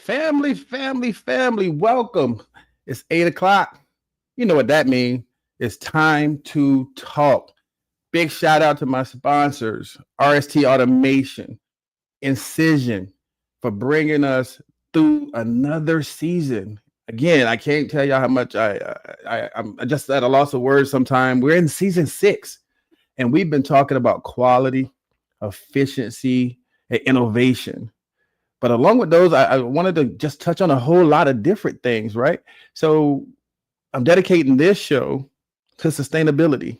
Family, welcome. It's 8 o'clock. You know what that means. It's time to talk. Big shout out to my sponsors, RST Automation, Incision, for bringing us through another season. Again, I can't tell y'all how much I'm just at a loss of words sometimes. We're in season 6, and we've been talking about quality, efficiency, and innovation. But along with those, I wanted to just touch on a whole lot of different things, right? So I'm dedicating this show to sustainability.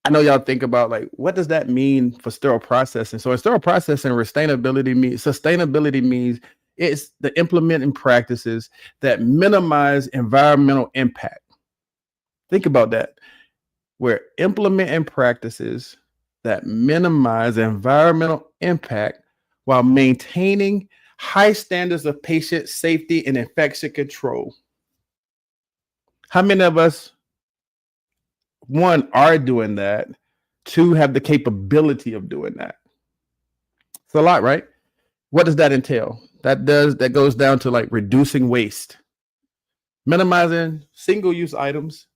I know y'all think about, like, what does that mean for sterile processing? So in sterile processing, sustainability means it's the implementing practices that minimize environmental impact. Think about that. We're implementing practices that minimize environmental impact while maintaining high standards of patient safety and infection control. How many of us, one, are doing that, two, have the capability of doing that? It's a lot, right? What does that entail? That goes down to like reducing waste, minimizing single-use items,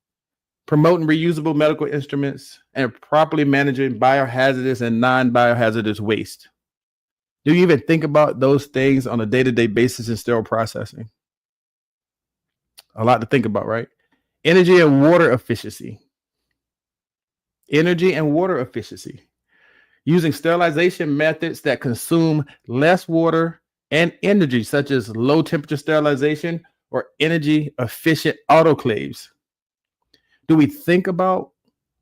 promoting reusable medical instruments, and properly managing biohazardous and non-biohazardous waste. Do you even think about those things on a day-to-day basis in sterile processing? A lot to think about, right? Energy and water efficiency. Using sterilization methods that consume less water and energy, such as low temperature sterilization or energy efficient autoclaves. Do we think about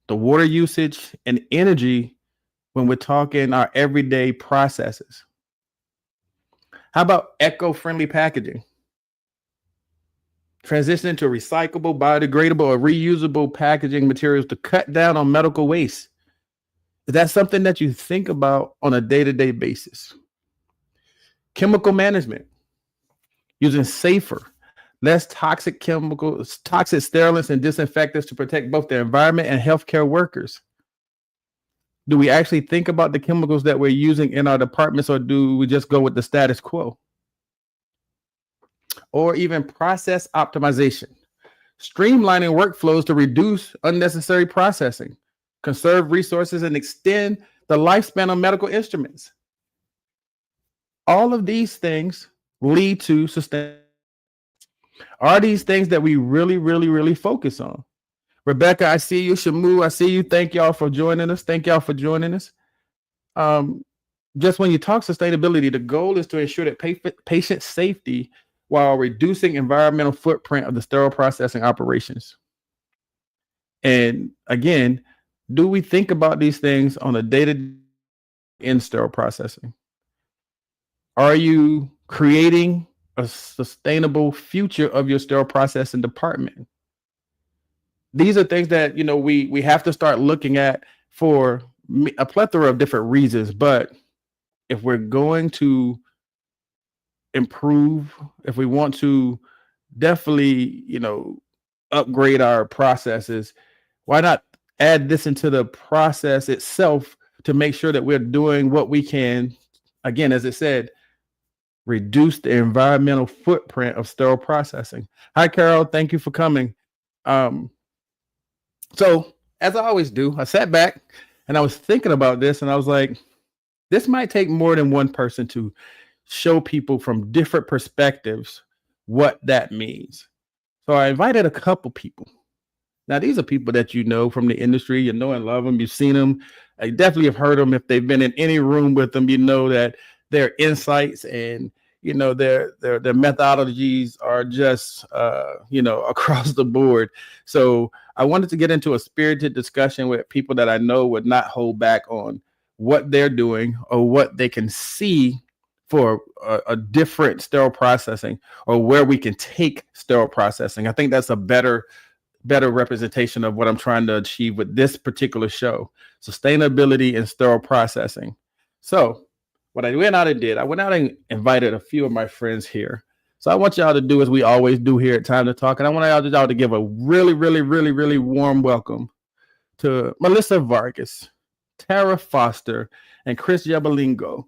the water usage and energy when we're talking our everyday processes? How about eco-friendly packaging? Transitioning to recyclable, biodegradable, or reusable packaging materials to cut down on medical waste. Is that something that you think about on a day-to-day basis? Chemical management. Using safer, less toxic chemicals, toxic sterilants and disinfectants to protect both the environment and healthcare workers. Do we actually think about the chemicals that we're using in our departments, or do we just go with the status quo? Or even process optimization, streamlining workflows to reduce unnecessary processing, conserve resources, and extend the lifespan of medical instruments. All of these things lead to sustainability. Are these things that we really focus on? Rebecca, I see you. Shamu, I see you. Thank y'all for joining us. Just when you talk sustainability, the goal is to ensure that patient safety while reducing environmental footprint of the sterile processing operations. And again, do we think about these things on a day-to-day in sterile processing? Are you creating a sustainable future of your sterile processing department? These are things that, we have to start looking at for a plethora of different reasons. But if we're going to improve, if we want to definitely, upgrade our processes, why not add this into the process itself to make sure that we're doing what we can, again, as it said, reduce the environmental footprint of sterile processing. Hi, Carol. Thank you for coming. So as I always do, I sat back and I was thinking about this, and I was like, this might take more than one person to show people from different perspectives what that means. So I invited a couple people. Now, these are people that you know from the industry. You know and love them. You've seen them. I definitely have heard them. If they've been in any room with them, you know that their insights and their methodologies are just across the board. So I wanted to get into a spirited discussion with people that I know would not hold back on what they're doing or what they can see for a different sterile processing, or where we can take sterile processing. I think that's a better representation of what I'm trying to achieve with this particular show: sustainability and sterile processing. So what I went out and invited a few of my friends here. So I want y'all to do as we always do here at Time to Talk. And I want y'all to give a really warm welcome to Melissa Vargas, Tarra Foster, and Kris Gelbolingo.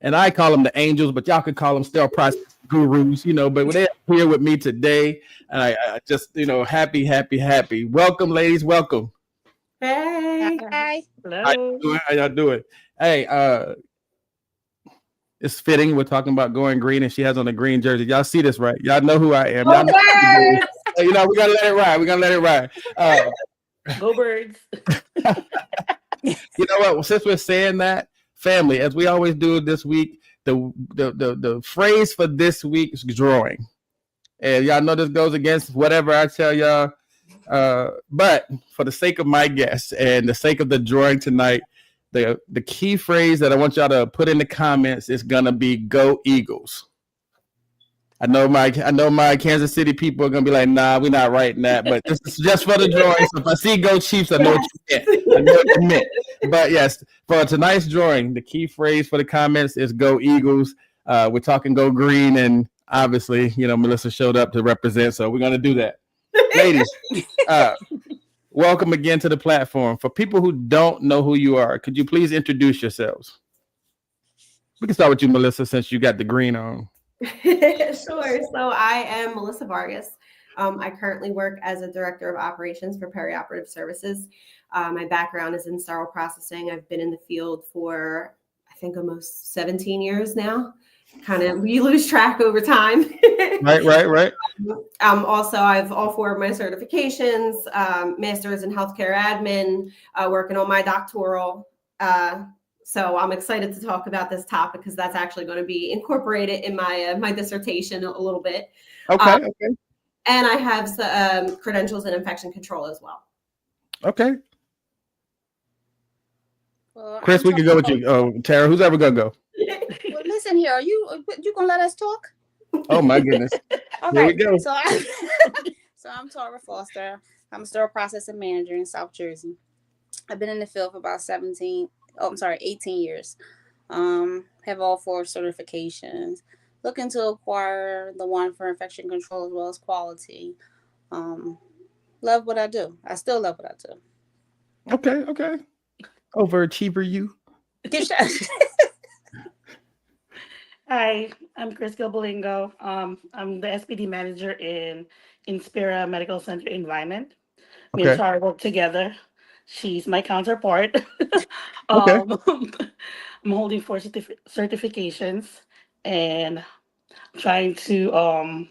and I call them the angels, but y'all could call them sterile process gurus, but they're here with me today. And I just, happy. Welcome, ladies. Welcome. Hey. Hi. Hello. How y'all doing? Hey, it's fitting. We're talking about going green, and she has on a green jersey. Y'all see this, right? Y'all know who I am. Y'all know we gotta let it ride. We gotta let it ride. Go Birds. You know what? Since we're saying that, family, as we always do this week, the phrase for this week is drawing. And y'all know this goes against whatever I tell y'all. But for the sake of my guests and the sake of the drawing tonight, the key phrase that I want y'all to put in the comments is gonna be "Go Eagles." I know my Kansas City people are gonna be like, "Nah, we're not writing that." But this is just for the drawing. So if I see "Go Chiefs," I know what you meant. But yes, for tonight's drawing, the key phrase for the comments is "Go Eagles." We're talking "Go Green," and obviously, Melissa showed up to represent, so we're gonna do that. Ladies, welcome again to the platform. For people who don't know who you are, could you please introduce yourselves? We can start with you, Melissa, since you got the green on. Sure. So I am Melissa Vargas. I currently work as a director of operations for perioperative services. My background is in sterile processing. I've been in the field for, I think, almost 17 years now. Kind of, you lose track over time. Right. Also, I have all 4 of my certifications, master's in healthcare admin, working on my doctoral. So I'm excited to talk about this topic because that's actually going to be incorporated in my dissertation a little bit. Okay. And I have some credentials in infection control as well. Okay. Well, Kris, we can go with you. Tarra, who's ever gonna go? Well, listen here. Are you gonna let us talk? Oh my goodness. Okay. Here we go. So I'm Tarra Foster. I'm a sterile processing manager in South Jersey. I've been in the field for about 18 years. Have all 4 certifications. Looking to acquire the one for infection control as well as quality. Love what I do. I still love what I do. Okay. Overachiever, you. Hi, I'm Kris Gelbolingo. I'm the SPD manager in Inspira Medical Center Environment. Me and Tarra work together. She's my counterpart. I'm holding 4 certifications and trying to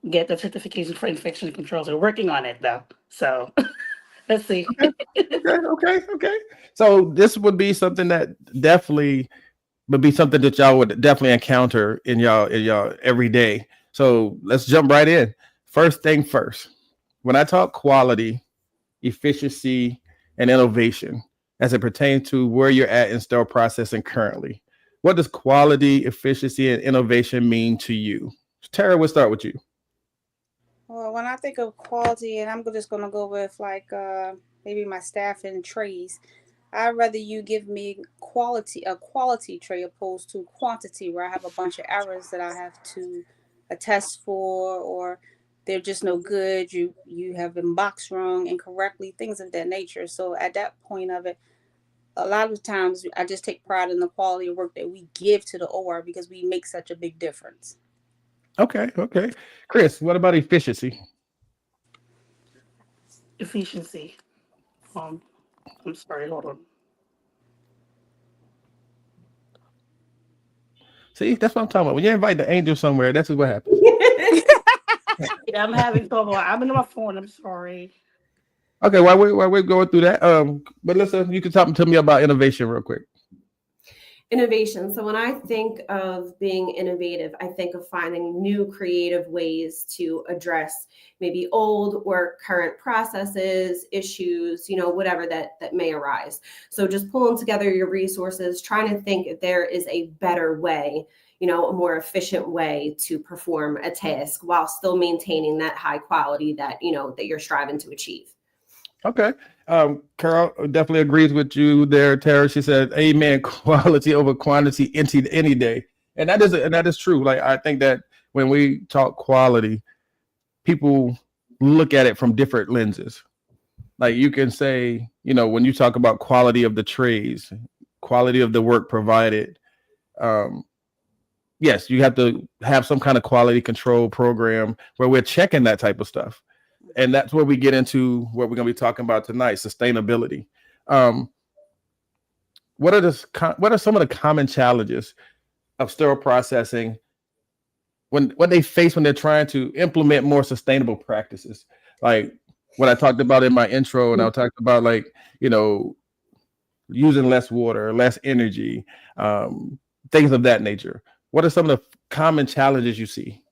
get the certification for infection control. So we're working on it though. So let's see. Okay. So this would be something that definitely would be something that y'all would definitely encounter in y'all every day. So let's jump right in. First thing first, when I talk quality, efficiency, and innovation as it pertains to where you're at in sterile processing currently, what does quality, efficiency, and innovation mean to you? Tarra, we'll start with you. Well, when I think of quality, and I'm just going to go with maybe my staff and trays, I'd rather you give me a quality tray opposed to quantity where I have a bunch of errors that I have to attest for, or they're just no good. You have been boxed wrong incorrectly, things of that nature. So at that point of it, a lot of times I just take pride in the quality of work that we give to the OR because we make such a big difference. Okay. Kris, what about efficiency? Efficiency. I'm sorry, hold on. See, that's what I'm talking about. When you invite the angel somewhere, that's what happens. Yeah, I'm having trouble. I'm in my phone. I'm sorry. Okay, while we're going through that, but listen, you can talk to me about innovation real quick. Innovation. So when I think of being innovative, I think of finding new creative ways to address maybe old or current processes, issues, whatever that may arise. So just pulling together your resources, trying to think if there is a better way, a more efficient way to perform a task while still maintaining that high quality that, that you're striving to achieve. Okay. Carol definitely agrees with you there, Tarra. She said, amen, quality over quantity any day. And that is true. Like, I think that when we talk quality, people look at it from different lenses. Like you can say, when you talk about quality of the trays, quality of the work provided, Yes, you have to have some kind of quality control program where we're checking that type of stuff. And that's where we get into what we're going to be talking about tonight, sustainability. What are some of the common challenges of sterile processing what they face when they're trying to implement more sustainable practices? Like what I talked about in my intro, and I talked about like, using less water, less energy, things of that nature. What are some of the common challenges you see?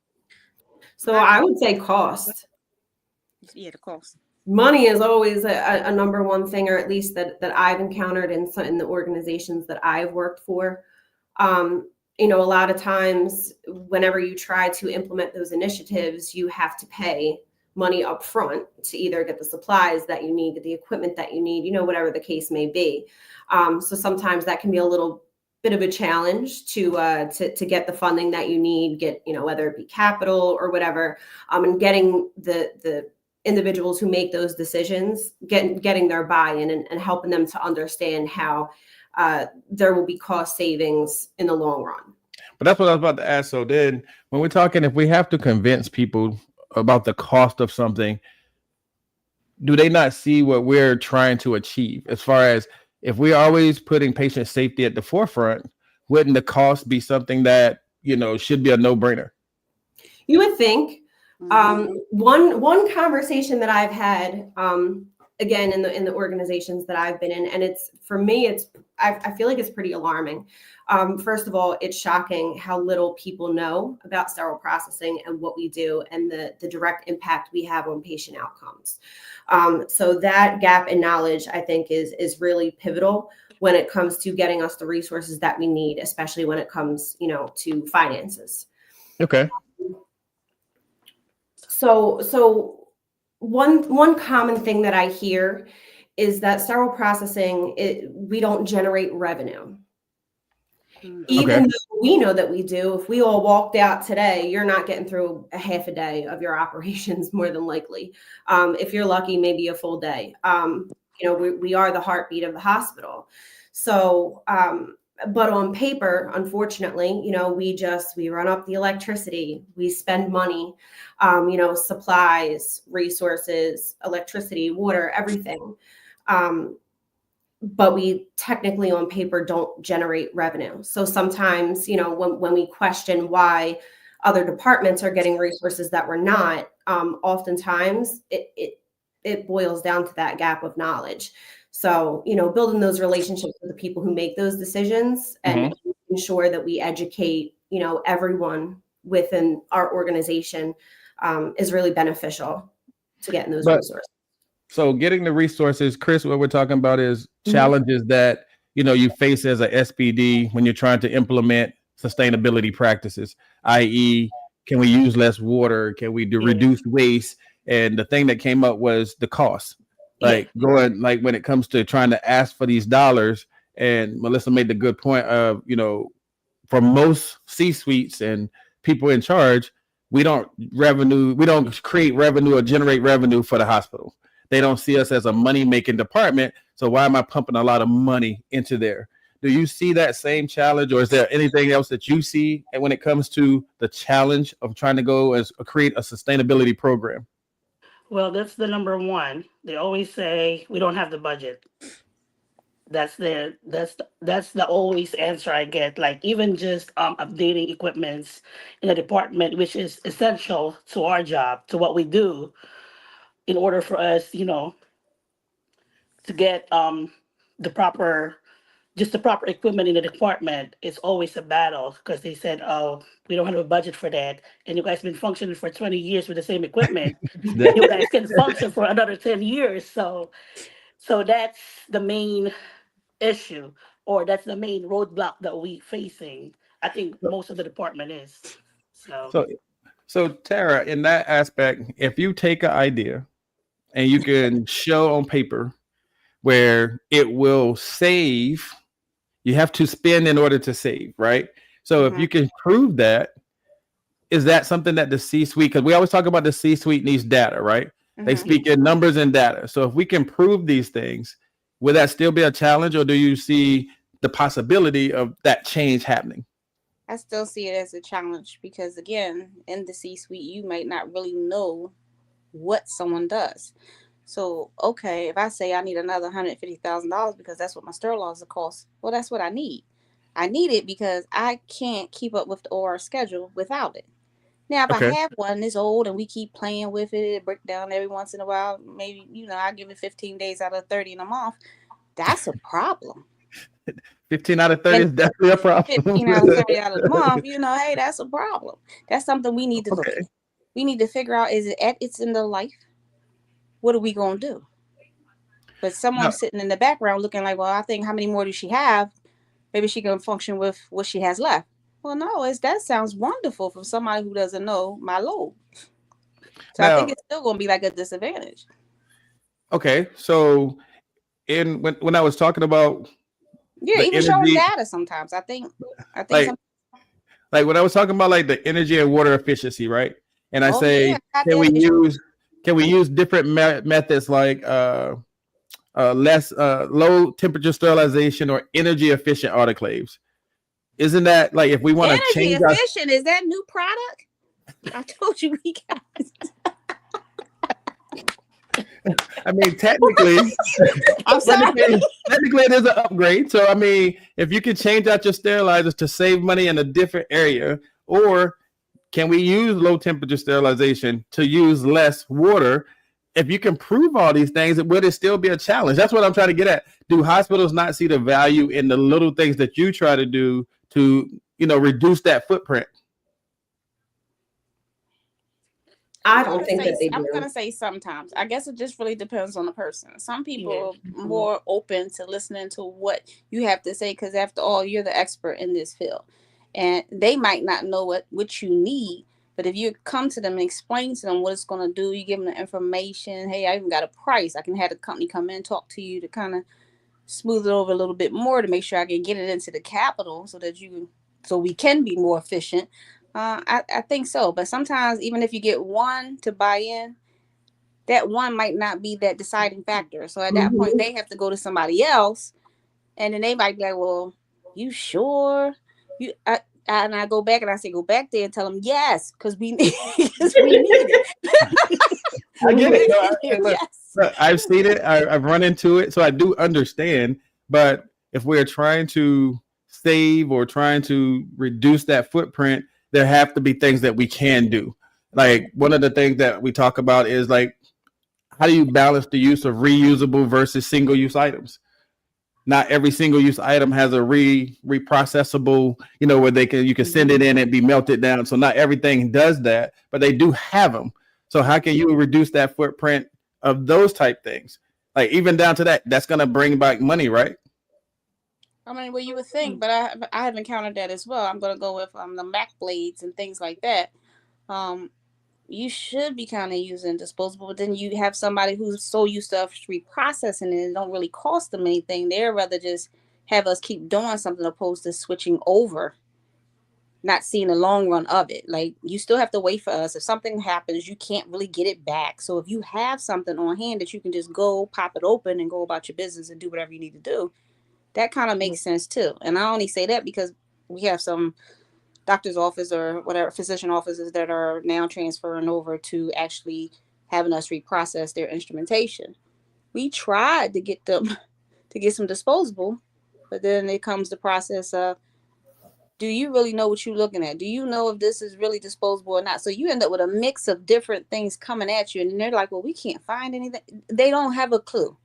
So I would say cost. Yeah, the cost. Money is always a number one thing, or at least that I've encountered in the organizations that I've worked for. A lot of times whenever you try to implement those initiatives, you have to pay money up front to either get the supplies that you need, get the equipment that you need, whatever the case may be. So sometimes that can be a little bit of a challenge to get the funding that you need, get, whether it be capital or whatever, and getting the individuals who make those decisions, getting their buy-in and helping them to understand how there will be cost savings in the long run. But that's what I was about to ask. So then when we're talking, if we have to convince people about the cost of something, do they not see what we're trying to achieve? As far as if we're always putting patient safety at the forefront, wouldn't the cost be something that, should be a no-brainer? You would think. One conversation that I've had, again, in the organizations that I've been in, and I feel like it's pretty alarming. First of all, it's shocking how little people know about sterile processing and what we do and the direct impact we have on patient outcomes. So that gap in knowledge, I think, is really pivotal when it comes to getting us the resources that we need, especially when it comes, to finances. Okay. So one common thing that I hear is that sterile processing, we don't generate revenue. Even though we know that we do. If we all walked out today, you're not getting through a half a day of your operations, more than likely. If you're lucky, maybe a full day. We are the heartbeat of the hospital. So, but on paper, unfortunately, we run up the electricity, we spend money, supplies, resources, electricity, water, everything. But we technically on paper don't generate revenue. So sometimes, when we question why other departments are getting resources that we're not, oftentimes it boils down to that gap of knowledge. So, building those relationships with the people who make those decisions and ensure that we educate, everyone within our organization is really beneficial to getting those resources. So getting the resources, Kris, what we're talking about is challenges that, you face as a SPD when you're trying to implement sustainability practices, i.e., can we use less water? Can we reduce waste? And the thing that came up was the cost. When it comes to trying to ask for these dollars, and Melissa made the good point of, for most C-suites and people in charge, we don't create revenue or generate revenue for the hospital. They don't see us as a money-making department. So why am I pumping a lot of money into there? Do you see that same challenge, or is there anything else that you see when it comes to the challenge of trying to create a sustainability program? Well, that's the number one. They always say we don't have the budget. That's the always answer I get. Like even just updating equipments in a department, which is essential to our job, to what we do, in order for us, to get the proper equipment in the department, it's always a battle because they said, oh, we don't have a budget for that. And you guys have been functioning for 20 years with the same equipment. You guys can function for another 10 years. So that's the main issue, or that's the main roadblock that we facing. I think most of the department is. So Tarra, in that aspect, if you take an idea and you can show on paper where it will save, you have to spend in order to save, right? So if you can prove that, is that something that the C-suite, because we always talk about the C-suite needs data, right? They speak in numbers and data. So if we can prove these things, will that still be a challenge, or do you see the possibility of that change happening? I still see it as a challenge because, again, in the C-suite, you might not really know what someone does. So, okay, if I say I need another $150,000 because that's what my sterilizer costs, well, that's what I need. I need it because I can't keep up with the OR schedule without it. Now, if I Okay. have one that's old and we keep playing with it, it break down every once in a while, maybe, I give it 15 days out of 30 in a month, that's a problem. 15 out of 30 is definitely a problem. 15 out of 30 out of the month, hey, that's a problem. That's something we need to look at. We need to figure out, is it at its end of life? What are we going to do? But someone sitting in the background looking like, well, I think how many more does she have? Maybe she can function with what she has left. Well, no, that sounds wonderful for somebody who doesn't know my load. So I think it's still going to be like a disadvantage. Okay, so when I was talking about even showing data sometimes, I think like when I was talking about like the energy and water efficiency, right? And I can we use different methods like less low temperature sterilization or energy efficient autoclaves? Isn't that like if we want to change energy efficient? Is that new product? I told you we got. I mean, technically, technically it is an upgrade. So, I mean, if you can change out your sterilizers to save money in a different area, or can we use low temperature sterilization to use less water? If you can prove all these things, would it still be a challenge? That's what I'm trying to get at. Do hospitals not see the value in the little things that you try to do to, reduce that footprint? I don't think that they do. I'm going to say sometimes. I guess it just really depends on the person. Some people are more open to listening to what you have to say because, after all, you're the expert in this field. And they might not know what you need. But if you come to them and explain to them what it's going to do, you give them the information. Hey, I even got a price. I can have the company come in and talk to you to kind of smooth it over a little bit more to make sure I can get it into the capital so we can be more efficient. I think so. But sometimes even if you get one to buy in, that one might not be that deciding factor. So at that point, they have to go to somebody else. And then they might be like, well, you sure? And I go back and I say, go back there and tell them yes, because we need it. I get it. Yes. I've seen it. I've run into it. So I do understand. But if we're trying to save or trying to reduce that footprint, there have to be things that we can do. Like one of the things that we talk about is like, how do you balance the use of reusable versus single-use items? Not every single-use item has a reprocessable, where you can send it in and be melted down. So not everything does that, but they do have them. So how can you reduce that footprint of those type things? Like even down to that's going to bring back money, right? I mean, well, you would think, but I have encountered that as well. I'm going to go with the Mac blades and things like that. You should be kind of using disposable, but then you have somebody who's so used to reprocessing it don't really cost them anything. They'd rather just have us keep doing something opposed to switching over, not seeing the long run of it. Like you still have to wait for us. If something happens, you can't really get it back. So if you have something on hand that you can just go pop it open and go about your business and do whatever you need to do, that kind of makes sense too. And I only say that because we have some doctor's office or whatever physician offices that are now transferring over to actually having us reprocess their instrumentation. We tried to get them to get some disposable, but then it comes the process of, do you really know what you're looking at? Do you know if this is really disposable or not? So you end up with a mix of different things coming at you, and they're like, well, we can't find anything. They don't have a clue.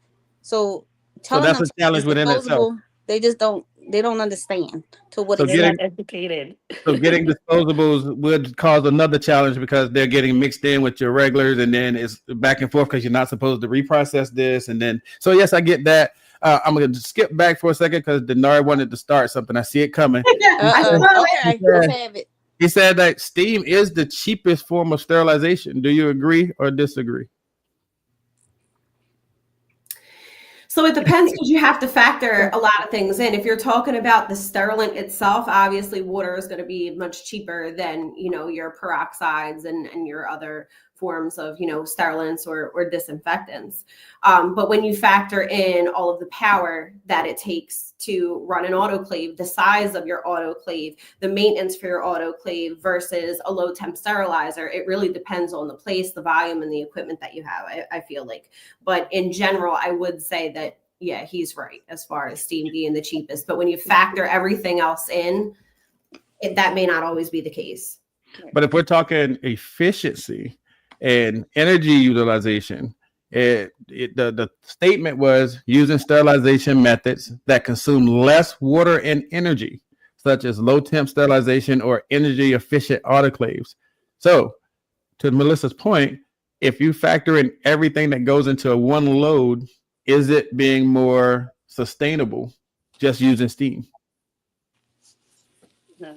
So that's a challenge within itself. They just don't understand to what they're not educated. So getting disposables would cause another challenge because they're getting mixed in with your regulars, and then it's back and forth because you're not supposed to reprocess this. And then, so yes, I get that. I'm going to skip back for a second because Denard wanted to start something. I see it coming. He said that steam is the cheapest form of sterilization. Do you agree or disagree? So it depends because you have to factor a lot of things in. If you're talking about the sterilant itself, obviously water is going to be much cheaper than, your peroxides and your other forms of, sterilants or disinfectants. But when you factor in all of the power that it takes to run an autoclave, the size of your autoclave, the maintenance for your autoclave versus a low temp sterilizer, it really depends on the place, the volume, and the equipment that you have, I feel like. But in general, I would say that, yeah, he's right as far as steam being the cheapest. But when you factor everything else in, that may not always be the case. But if we're talking efficiency and energy utilization, the statement was using sterilization methods that consume less water and energy, such as low temp sterilization or energy efficient autoclaves. So to Melissa's point, if you factor in everything that goes into a one load, is it being more sustainable just using steam? No.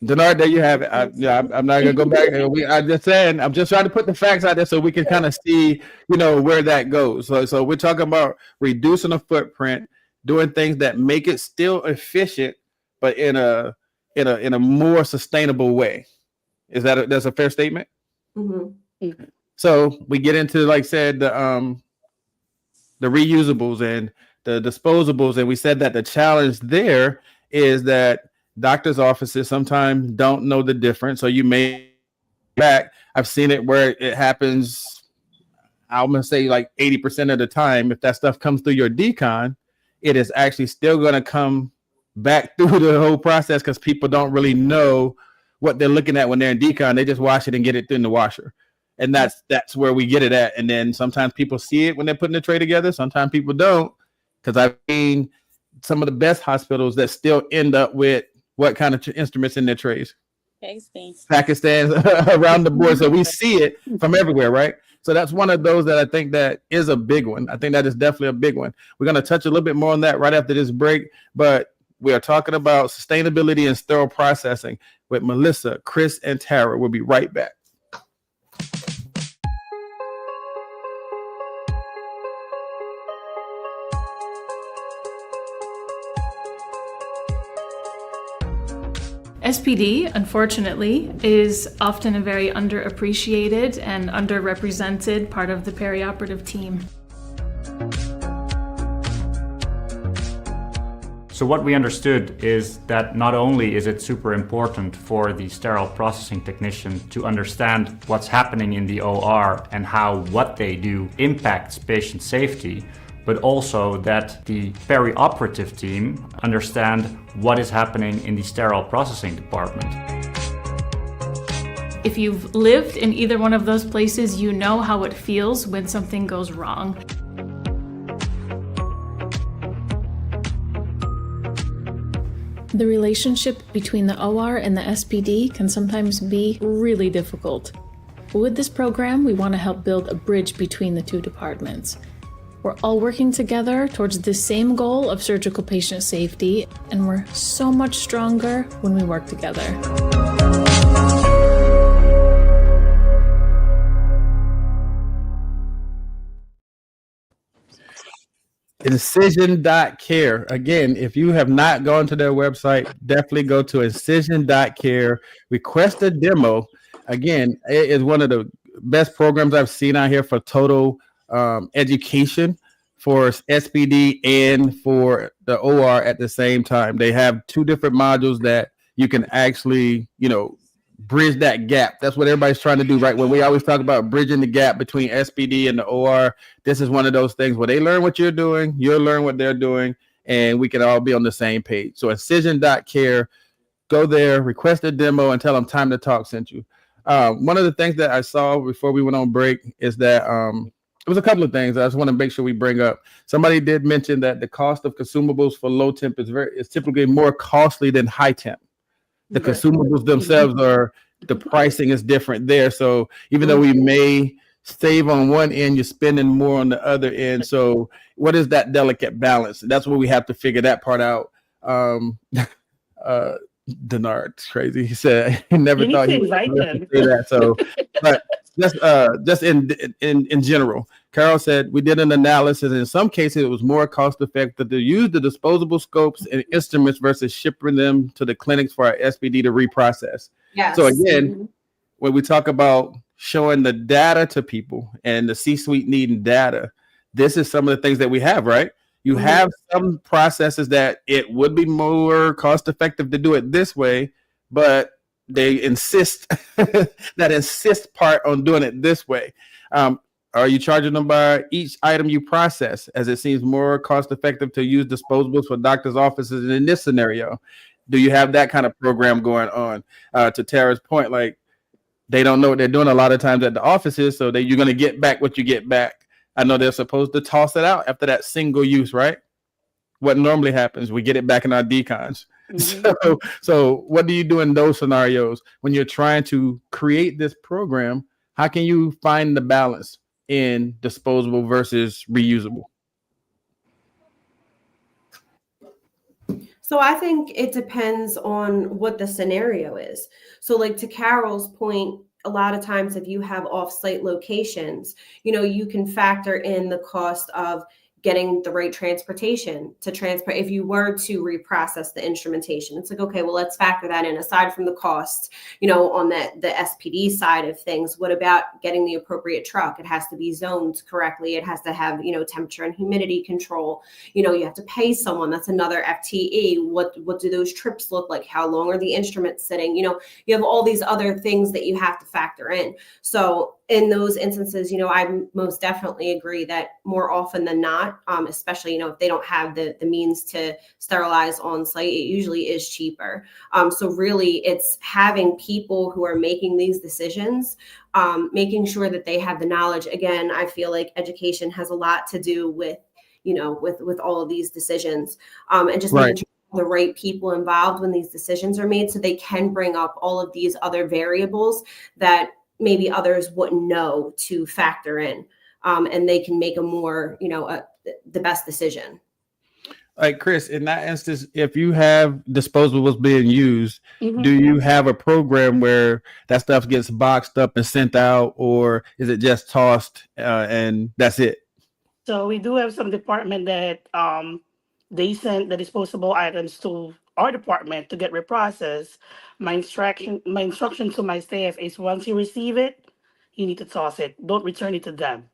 Denard, there you have it. I'm not gonna go back. I'm just saying. I'm just trying to put the facts out there so we can kind of see, where that goes. So we're talking about reducing the footprint, doing things that make it still efficient, but in a more sustainable way. That's a fair statement? Mm-hmm. So we get into, like I said, the reusables and the disposables, and we said that the challenge there is that doctors' offices sometimes don't know the difference. So you may back. I've seen it where it happens, I'm going to say like 80% of the time. If that stuff comes through your decon, it is actually still going to come back through the whole process because people don't really know what they're looking at when they're in decon. They just wash it and get it in the washer. And that's where we get it at. And then sometimes people see it when they're putting the tray together. Sometimes people don't, because I've seen some of the best hospitals that still end up with what kind of instruments in their trays? Pakistans around the board. So we see it from everywhere, right? So that's one of those that I think that is a big one. I think that is definitely a big one. We're going to touch a little bit more on that right after this break, but we are talking about sustainability and sterile processing with Melissa, Kris, and Tarra. We'll be right back. SPD, unfortunately, is often a very underappreciated and underrepresented part of the perioperative team. So what we understood is that not only is it super important for the sterile processing technician to understand what's happening in the OR and how what they do impacts patient safety, but also that the perioperative team understand what is happening in the sterile processing department. If you've lived in either one of those places, you know how it feels when something goes wrong. The relationship between the OR and the SPD can sometimes be really difficult. With this program, we want to help build a bridge between the two departments. We're all working together towards the same goal of surgical patient safety, and we're so much stronger when we work together. Incision.care. Again, if you have not gone to their website, definitely go to incision.care. Request a demo. Again, it is one of the best programs I've seen out here for total education for SPD and for the OR at the same time. They have two different modules that you can actually, bridge that gap. That's what everybody's trying to do, right? When we always talk about bridging the gap between SPD and the OR, this is one of those things where they learn what you're doing, you'll learn what they're doing, and we can all be on the same page. So incision.care, go there, request a demo, and tell them Time to Talk sent you. One of the things that I saw before we went on break is that it was a couple of things I just want to make sure we bring up. Somebody did mention that the cost of consumables for low temp is typically more costly than high temp. The consumables themselves the pricing is different there. So even though we may save on one end, you're spending more on the other end. So what is that delicate balance? That's what we have to figure that part out. Denard's crazy. He said he never thought he would say that. So, but just in general, Carol said we did an analysis. In some cases, it was more cost effective to use the disposable scopes and instruments versus shipping them to the clinics for our SPD to reprocess. Yes. So again, when we talk about showing the data to people and the C-suite needing data, this is some of the things that we have, right? You have some processes that it would be more cost effective to do it this way, but they insist that insist part on doing it this way. Are you charging them by each item you process, as it seems more cost effective to use disposables for doctors' offices in this scenario? Do you have that kind of program going on? To Tara's point, like they don't know what they're doing a lot of times at the offices, so you're going to get back what you get back. I know they're supposed to toss it out after that single use, right? What normally happens, we get it back in our decons. So what do you do in those scenarios when you're trying to create this program? How can you find the balance in disposable versus reusable? So I think it depends on what the scenario is. So like to Carol's point, a lot of times if you have off-site locations, you can factor in the cost of getting the right transportation to transport. If you were to reprocess the instrumentation, it's like, okay, well, let's factor that in aside from the cost, on the SPD side of things. What about getting the appropriate truck? It has to be zoned correctly. It has to have, temperature and humidity control. You have to pay someone. That's another FTE. What do those trips look like? How long are the instruments sitting? You have all these other things that you have to factor in. So in those instances, I most definitely agree that more often than not, especially, if they don't have the means to sterilize on site, it usually is cheaper. So really it's having people who are making these decisions, making sure that they have the knowledge. Again, I feel like education has a lot to do with, with all of these decisions, and just making sure the right people involved when these decisions are made, so they can bring up all of these other variables that maybe others wouldn't know to factor in, and they can make a more, the best decision. Like Kris, in that instance, if you have disposables being used, do you have a program where that stuff gets boxed up and sent out, or is it just tossed and that's it? So we do have some department that they send the disposable items to our department to get reprocessed. My instruction to my staff is once you receive it, you need to toss it. Don't return it to them.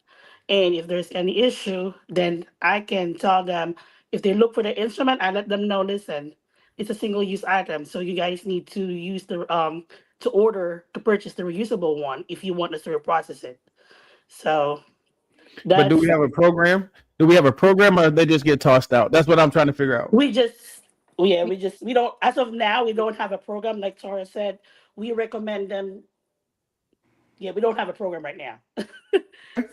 And if there's any issue, then I can tell them, if they look for the instrument, I let them know, listen, it's a single-use item, so you guys need to use to purchase the reusable one if you want us to reprocess it. So but do we have a program? Do we have a program, or they just get tossed out? That's what I'm trying to figure out. We don't, as of now, we don't have a program. Like Tarra said, we recommend them. Yeah, we don't have a program right now.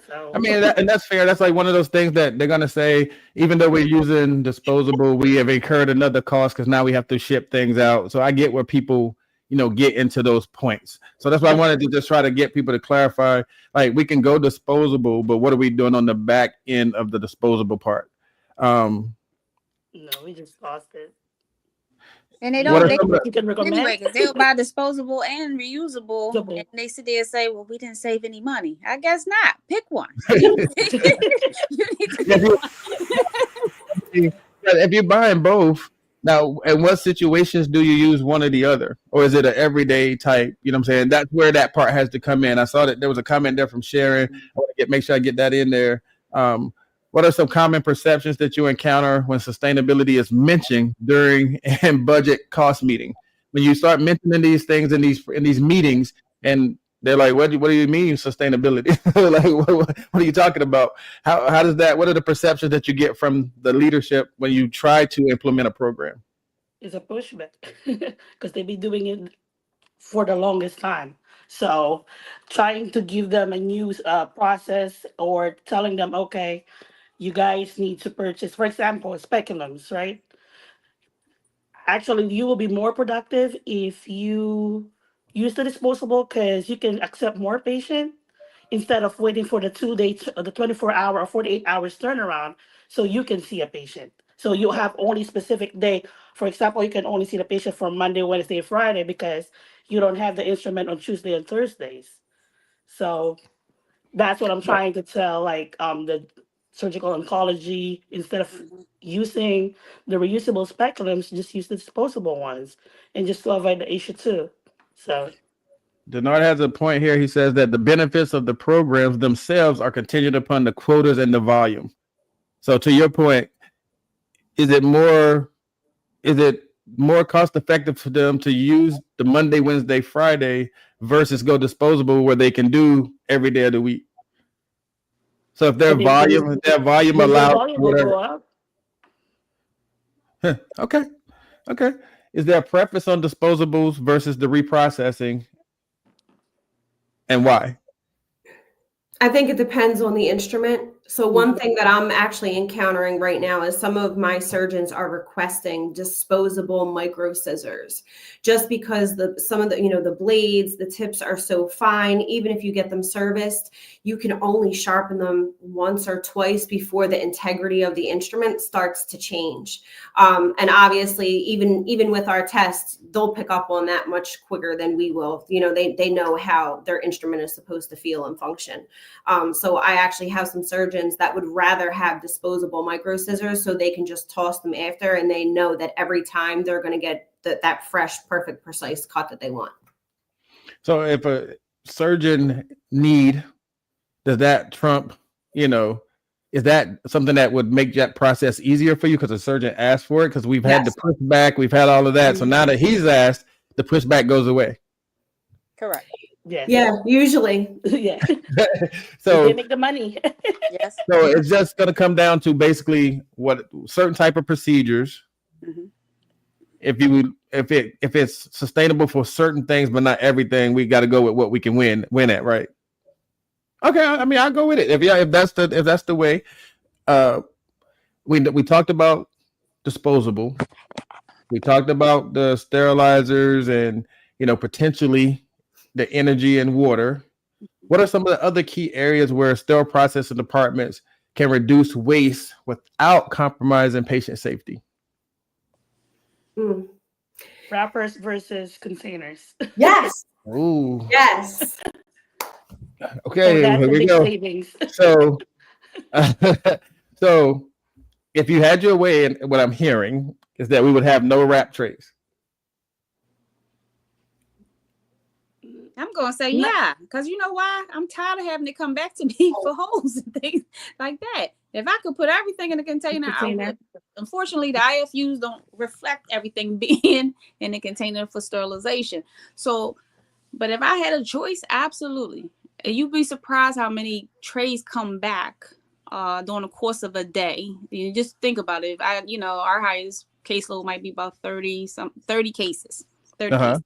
So I mean, and that's fair. That's like one of those things that they're going to say, even though we're using disposable, we have incurred another cost because now we have to ship things out. So I get where people, get into those points. So that's why I wanted to just try to get people to clarify, like, we can go disposable, but what are we doing on the back end of the disposable part? No, we just lost it. And they don't. You can recommend anyway, because they'll buy disposable and reusable, and they sit there and say, "Well, we didn't save any money." I guess not. Pick one. You need to pick one. If you're buying both, now, in what situations do you use one or the other, or is it an everyday type? You know what I'm saying? That's where that part has to come in. I saw that there was a comment there from Sharon. I want to make sure I get that in there. What are some common perceptions that you encounter when sustainability is mentioned during a budget cost meeting? When you start mentioning these things in these meetings, and they're like, "What do you mean sustainability? Like, what are you talking about? How does that? What are the perceptions that you get from the leadership when you try to implement a program?" It's a pushback because they've been doing it for the longest time. So, trying to give them a new process, or telling them, okay, you guys need to purchase, for example, speculums, right? Actually, you will be more productive if you use the disposable, because you can accept more patients instead of waiting for the 24-hour or 48 hours turnaround, so you can see a patient. So you have only specific day. For example, you can only see the patient from Monday, Wednesday, Friday, because you don't have the instrument on Tuesday and Thursdays. So that's what I'm trying to tell, like the surgical oncology, instead of using the reusable speculums, just use the disposable ones, and just to avoid the issue too. So Denard has a point here. He says that the benefits of the programs themselves are contingent upon the quotas and the volume. So to your point, is it more cost effective for them to use the Monday, Wednesday, Friday versus go disposable where they can do every day of the week? So if their volume allows whatever. Okay. Is there a preference on disposables versus the reprocessing, and why? I think it depends on the instrument. So one thing that I'm actually encountering right now is some of my surgeons are requesting disposable micro scissors, just because some of the blades, the tips are so fine. Even if you get them serviced, you can only sharpen them once or twice before the integrity of the instrument starts to change. And obviously, even with our tests, they'll pick up on that much quicker than we will. They know how their instrument is supposed to feel and function. So I actually have some surgeons that would rather have disposable micro scissors so they can just toss them after, and they know that every time they're going to get that fresh, perfect, precise cut that they want. So if a surgeon does that trump, is that something that would make that process easier for you because the surgeon asked for it? Because we've had the pushback, we've had all of that. So now that he's asked, the pushback goes away. Correct. Yeah, usually. Yeah. So they make the money. Yes. So it's just going to come down to basically what certain type of procedures. Mm-hmm. If it's sustainable for certain things, but not everything, we got to go with what we can win at, right? Okay, I mean, I'll go with it. If that's the way. We talked about disposable. We talked about the sterilizers and potentially the energy and water. What are some of the other key areas where sterile processing departments can reduce waste without compromising patient safety? Wrappers versus containers. Yes. Ooh. Yes. Okay, so here we go. Savings. So, so if you had your way, and what I'm hearing is that we would have no wrap trays. I'm going to say, yeah, because you know why? I'm tired of having to come back to me for holes and things like that. If I could put everything in a container, I would. Unfortunately, the IFUs don't reflect everything being in the container for sterilization. So, but if I had a choice, absolutely. You'd be surprised how many trays come back during the course of a day. You just think about it. Our highest caseload might be about 30 cases. 30 cases.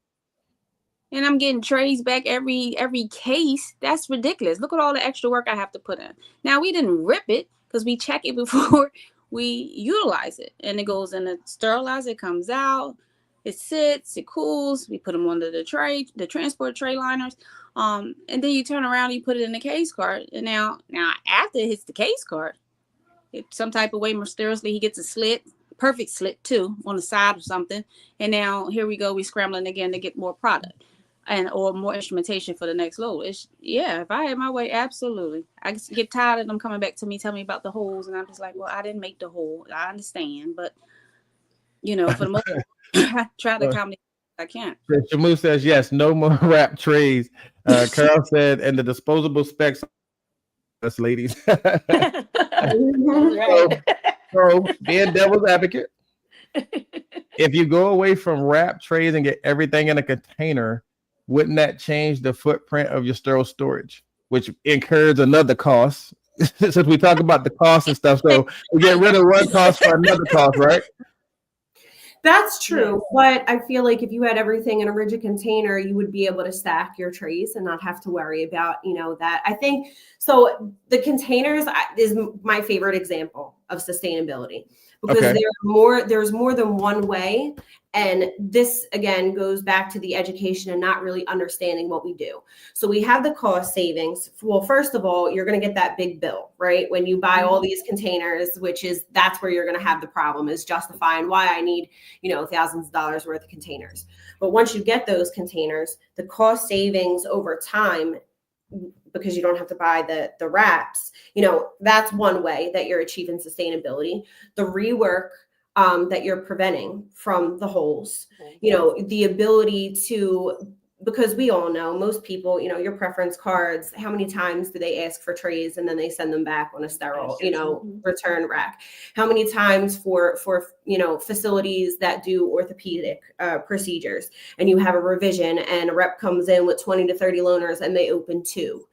And I'm getting trays back every case. That's ridiculous. Look at all the extra work I have to put in. Now, we didn't rip it because we check it before we utilize it. And it goes in the sterilizer, it comes out, it sits, it cools. We put them under the transport tray liners. And then you turn around, you put it in the case cart. And now after it hits the case cart, some type of way mysteriously he gets a slit, perfect slit too, on the side or something. And now here we go, we're scrambling again to get more product. Or more instrumentation for the next load. If I had my way, absolutely. I get tired of them coming back to me, telling me about the holes, and I'm just like, well, I didn't make the hole. I understand, but for the most part, I try to accommodate I can. Shamu says yes, no more wrap trays. Carol said, and the disposable specs, us ladies. So being devil's advocate, if you go away from wrap trays and get everything in a container, wouldn't that change the footprint of your sterile storage, which incurs another cost? Since we talk about the cost and stuff, so we get rid of one cost for another cost, right? That's true, but I feel like if you had everything in a rigid container, you would be able to stack your trays and not have to worry about, that. I think, so the containers is my favorite example of sustainability because there's more than one way. And this, again, goes back to the education and not really understanding what we do. So we have the cost savings. Well, first of all, you're going to get that big bill, right? When you buy all these containers, that's where you're going to have the problem, is justifying why I need, thousands of dollars worth of containers. But once you get those containers, the cost savings over time, because you don't have to buy the wraps, that's one way that you're achieving sustainability. The rework that you're preventing from the holes, the ability to because we all know most people, your preference cards, how many times do they ask for trays and then they send them back on a sterile, return rack? How many times for facilities that do orthopedic procedures, and you have a revision and a rep comes in with 20 to 30 loaners and they open 2.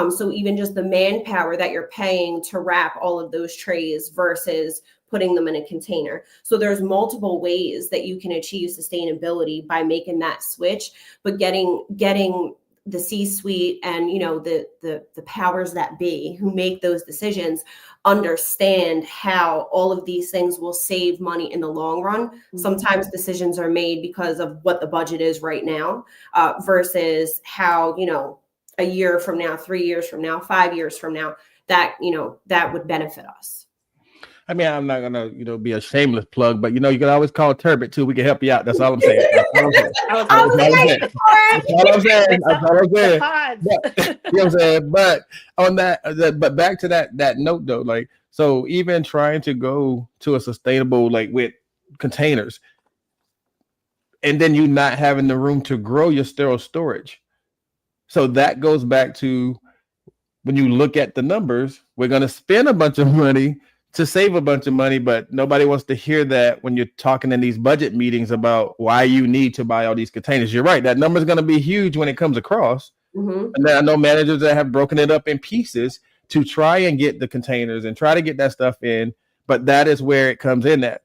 So even just the manpower that you're paying to wrap all of those trays versus putting them in a container. So there's multiple ways that you can achieve sustainability by making that switch, but getting the C-suite and the powers that be who make those decisions understand how all of these things will save money in the long run. Mm-hmm. Sometimes decisions are made because of what the budget is right now, versus how a year from now, 3 years from now, 5 years from now, that would benefit us. I mean, I'm not gonna, be a shameless plug, but you can always call Turbot too. We can help you out. That's all I'm saying. That's all I'm saying. That's all I'm saying. But, you know what I'm saying? But on but back to that note though, like, so even trying to go to a sustainable, like with containers, and then you not having the room to grow your sterile storage. So that goes back to when you look at the numbers, we're going to spend a bunch of money to save a bunch of money, but nobody wants to hear that when you're talking in these budget meetings about why you need to buy all these containers. You're right. That number is going to be huge when it comes across. Mm-hmm. And then I know managers that have broken it up in pieces to try and get the containers and try to get that stuff in. But that is where it comes in at.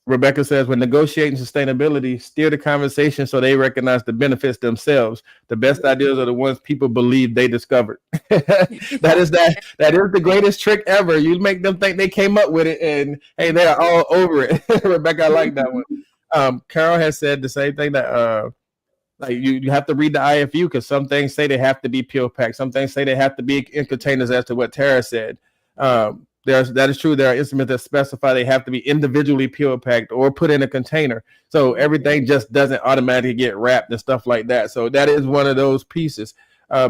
Rebecca says, when negotiating sustainability, steer the conversation so they recognize the benefits themselves. The best ideas are the ones people believe they discovered. That is the greatest trick ever. You make them think they came up with it, and hey, they are all over it. Rebecca, I like that one. Carol has said the same thing, that like you have to read the IFU, because some things say they have to be peel packed. Some things say they have to be in containers, as to what Tarra said. That is true. There are instruments that specify they have to be individually peel packed or put in a container. So everything just doesn't automatically get wrapped and stuff like that. So that is one of those pieces.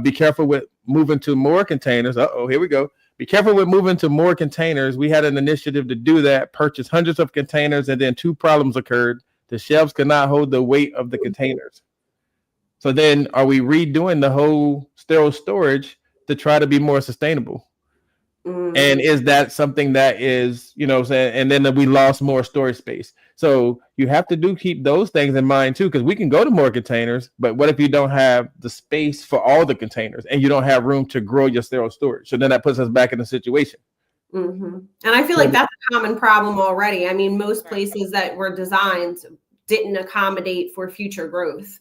Be careful with moving to more containers. Here we go. Be careful with moving to more containers. We had an initiative to do that, purchase hundreds of containers, and then 2 problems occurred. The shelves could not hold the weight of the containers. So then are we redoing the whole sterile storage to try to be more sustainable? And is that something that is, and then we lost more storage space. So you have to keep those things in mind too, because we can go to more containers, but what if you don't have the space for all the containers and you don't have room to grow your sterile storage? So then that puts us back in the situation. Mm-hmm. And I feel like that's a common problem already. I mean, most places that were designed didn't accommodate for future growth.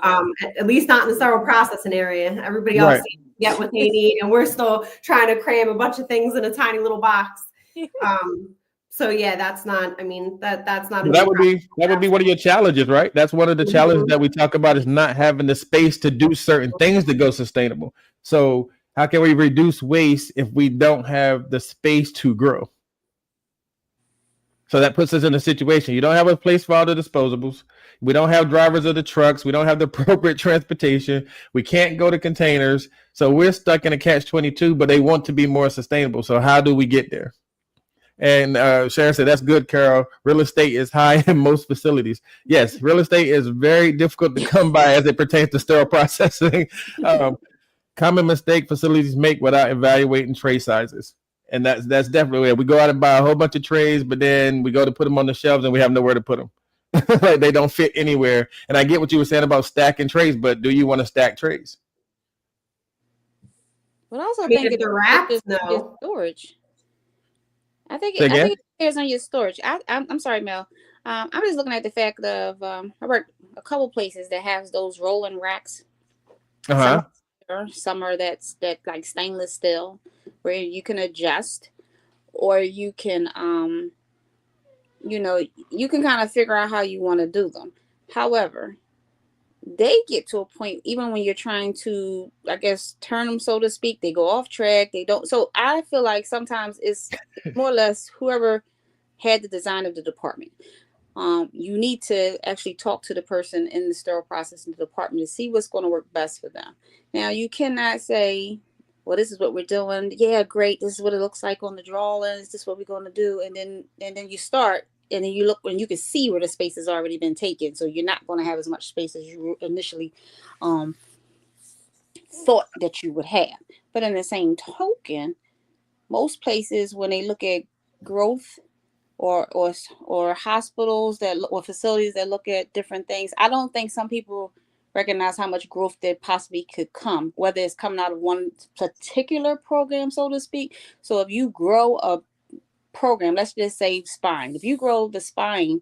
At least not in the sterile processing area. Everybody else get what they need, and we're still trying to cram a bunch of things in a tiny little box. So yeah, that's not. I mean, that's not. That would be one of your challenges, right? That's one of the challenges that we talk about, is not having the space to do certain things to go sustainable. So how can we reduce waste if we don't have the space to grow? So that puts us in a situation. You don't have a place for all the disposables. We don't have drivers of the trucks. We don't have the appropriate transportation. We can't go to containers. So we're stuck in a catch-22, but they want to be more sustainable. So how do we get there? And Sharon said, that's good, Carol. Real estate is high in most facilities. Yes, real estate is very difficult to come by as it pertains to sterile processing. Common mistake facilities make without evaluating tray sizes. And that's definitely it. We go out and buy a whole bunch of trays, but then we go to put them on the shelves and we have nowhere to put them. Like, they don't fit anywhere. And I get what you were saying about stacking trays, but do you want to stack trays? But also think the wraps, no storage. I think it depends on your storage. I'm sorry, Mel. I'm just looking at the fact of I work a couple places that has those rolling racks. Some are that like stainless steel, where you can adjust, or you can you can kind of figure out how you want to do them. However, they get to a point, even when you're trying to, I guess, turn them, so to speak, they go off track. They don't. So I feel like sometimes it's more or less whoever had the design of the department. You need to actually talk to the person in the sterile processing department to see what's going to work best for them. Now, you cannot say, well, this is what we're doing. Yeah, great. This is what it looks like on the drawings. This is what we're going to do. And then you start and then you look and you can see where the space has already been taken. So you're not going to have as much space as you initially thought that you would have. But in the same token, most places when they look at growth or hospitals or facilities that look at different things, I don't think some people recognize how much growth there possibly could come, whether it's coming out of one particular program, so to speak. So if you grow a program, let's just say spine, if you grow the spine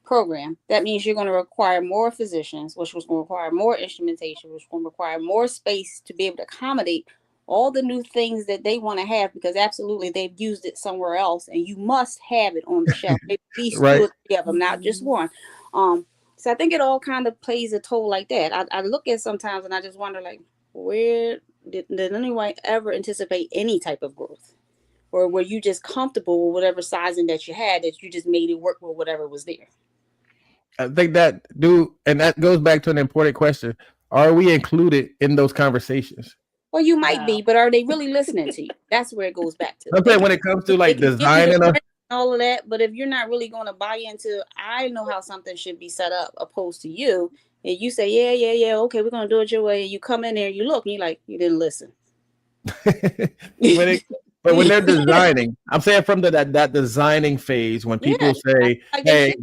program, that means you're going to require more physicians, which was going to require more instrumentation, which is going to require more space to be able to accommodate all the new things that they want to have, because absolutely they've used it somewhere else and you must have it on the shelf. Maybe at least Right. 2 or 3 of them, not just one. So I think it all kind of plays a toll like that. I look at sometimes and I just wonder, like, where did anyone ever anticipate any type of growth? Or were you just comfortable with whatever sizing that you had, that you just made it work with whatever was there? I think that that goes back to an important question. Are we included in those conversations? Well, you might be, but are they really listening to you? That's where it goes back to. Okay, when it comes to like designing all of that, but if you're not really going to buy into, I know how something should be set up, opposed to you, and you say, yeah, okay, we're going to do it your way, and you come in there, you look, and you're like, you didn't listen. But when they're designing, I'm saying from that designing phase, when people say, hey,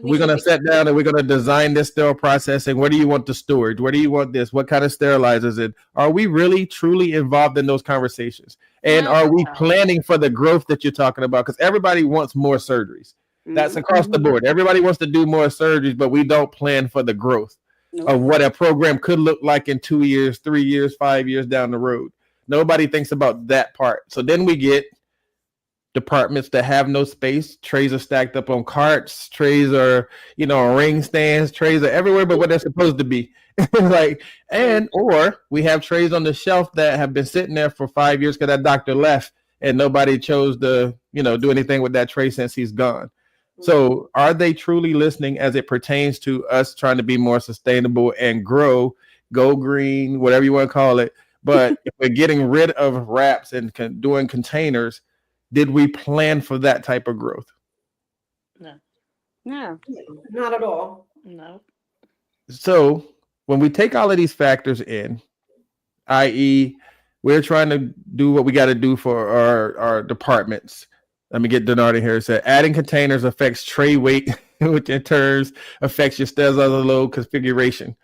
we're going to sit down and we're going to design this sterile processing. Where do you want the storage? Where do you want this? What kind of sterilizers it? Are we really truly involved in those conversations? And are we planning for the growth that you're talking about? Because everybody wants more surgeries. That's across the board. Everybody wants to do more surgeries, but we don't plan for the growth of what a program could look like in 2 years, 3 years, 5 years down the road. Nobody thinks about that part. So then we get departments that have no space. Trays are stacked up on carts. Trays are, on ring stands. Trays are everywhere but what they're supposed to be. Or we have trays on the shelf that have been sitting there for 5 years because that doctor left and nobody chose to, do anything with that tray since he's gone. So are they truly listening as it pertains to us trying to be more sustainable and grow, go green, whatever you want to call it? But if we're getting rid of wraps and doing containers, did we plan for that type of growth? No, not at all. No. So when we take all of these factors in, i.e., we're trying to do what we got to do for our departments. Let me get Denardi here. It said adding containers affects tray weight, which in turn affects your sterilizer load configuration.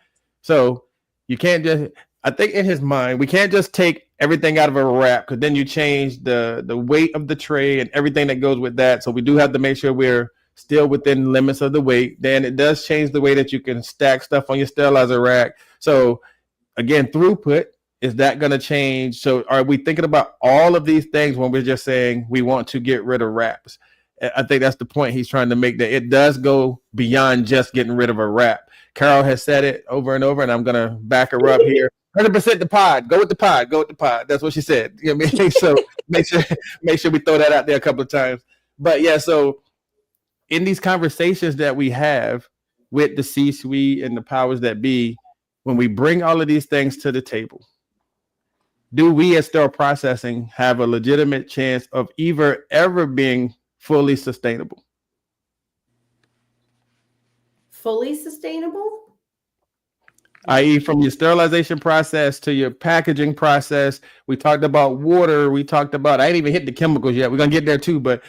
So you can't just, I think in his mind, we can't just take everything out of a wrap because then you change the weight of the tray and everything that goes with that. So we do have to make sure we're still within limits of the weight. Then it does change the way that you can stack stuff on your sterilizer rack. So again, throughput, is that going to change? So are we thinking about all of these things when we're just saying we want to get rid of wraps? I think that's the point he's trying to make, that it does go beyond just getting rid of a wrap. Carol has said it over and over, and I'm going to back her up here. 100% the pod. Go with the pod. Go with the pod. That's what she said. You know what I mean? So make sure we throw that out there a couple of times. But yeah, so in these conversations that we have with the C-suite and the powers that be, when we bring all of these things to the table, do we at Sterile Processing have a legitimate chance of ever being fully sustainable? Fully sustainable? I.e. from your sterilization process to your packaging process. We talked about water. We talked about, I ain't even hit the chemicals yet. We're going to get there too. But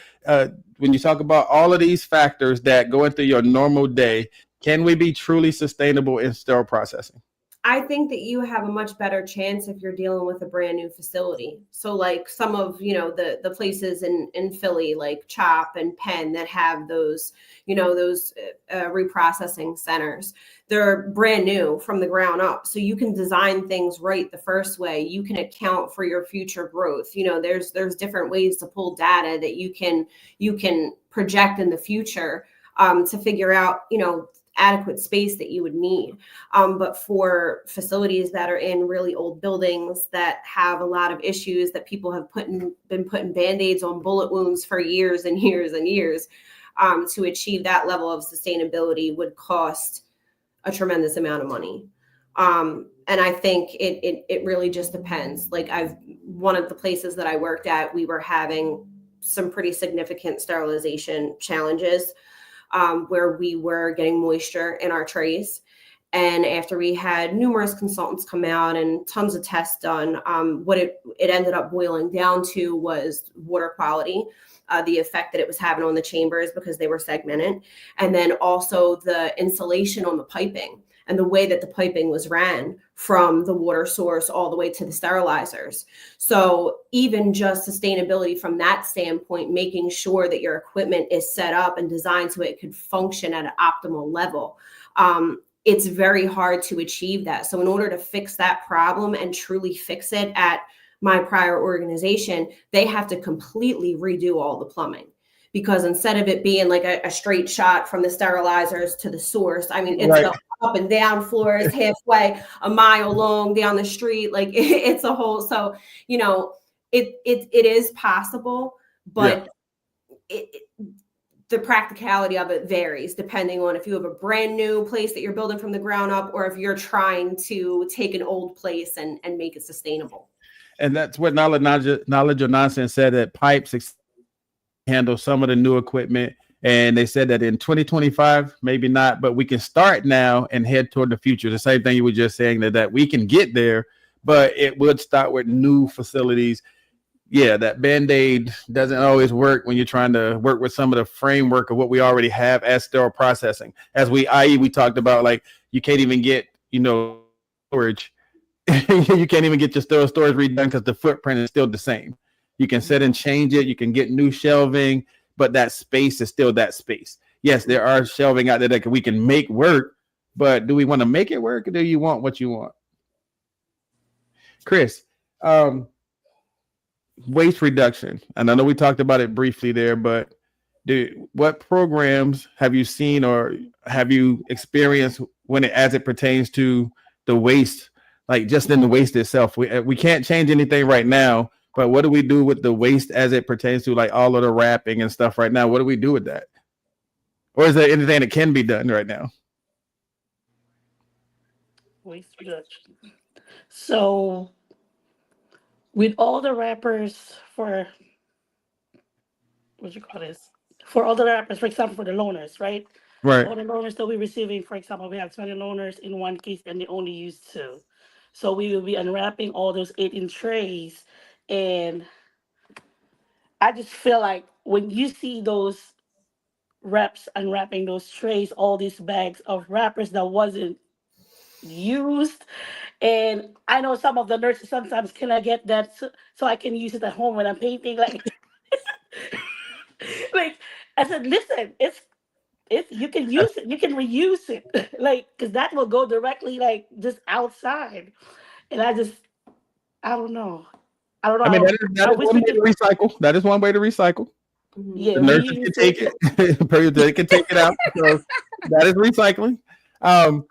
when you talk about all of these factors that go into your normal day, can we be truly sustainable in sterile processing? I think that you have a much better chance if you're dealing with a brand new facility. So like some of, the places in Philly, like CHOP and Penn that have those, reprocessing centers, they're brand new from the ground up. So you can design things right the first way. You can account for your future growth. There's different ways to pull data that you can project in the future to figure out, adequate space that you would need. But for facilities that are in really old buildings that have a lot of issues that people have been putting Band-Aids on bullet wounds for years and years and years, to achieve that level of sustainability would cost a tremendous amount of money. And I think it really just depends. Like one of the places that I worked at, we were having some pretty significant sterilization challenges. where we were getting moisture in our trays. And after we had numerous consultants come out and tons of tests done, what it ended up boiling down to was water quality, the effect that it was having on the chambers because they were segmented, and then also the insulation on the piping and the way that the piping was ran from the water source all the way to the sterilizers. So even just sustainability from that standpoint, making sure that your equipment is set up and designed so it could function at an optimal level. It's very hard to achieve that. So in order to fix that problem and truly fix it at my prior organization, they have to completely redo all the plumbing, because instead of it being like a straight shot from the sterilizers to the source, I mean, it's Right. the up and down floors, halfway, a mile long down the street. Like it's a whole, so, you know, it is possible, but the practicality of it varies depending on if you have a brand new place that you're building from the ground up, or if you're trying to take an old place and make it sustainable. And that's what Knowledge or Nonsense said, that pipes handle some of the new equipment. And they said that in 2025, maybe not, but we can start now and head toward the future. The same thing you were just saying, that we can get there, but it would start with new facilities. Yeah, that Band-Aid doesn't always work when you're trying to work with some of the framework of what we already have as sterile processing. As we talked about, like, you can't even get, storage. You can't even get your sterile storage redone because the footprint is still the same. You can sit and change it. You can get new shelving, but that space is still that space. Yes, there are shelving out there that we can make work, but do we want to make it work, or do you want what you want? Kris, waste reduction. And I know we talked about it briefly there, but what programs have you seen or have you experienced as it pertains to the waste, like just in the waste itself? We can't change anything right now, but what do we do with the waste as it pertains to like all of the wrapping and stuff right now? What do we do with that? Or is there anything that can be done right now? Waste reduction. So with all the wrappers for all the wrappers, for example, for the loaners, right? Right. All the loaners that we're receiving, for example, we have 20 loaners in one case and they only use 2. So we will be unwrapping all those 8-inch trays. And I just feel like when you see those reps unwrapping those trays, all these bags of wrappers that wasn't used, and I know some of the nurses sometimes, can I get that so I can use it at home when I'm painting? Like, like I said, listen, it's you can use it, you can reuse it, like, because that will go directly like just outside. And I don't know. I mean, that is one way to recycle. That is one way to recycle. Yeah, the nurses can take it. They can take it out. So that is recycling. I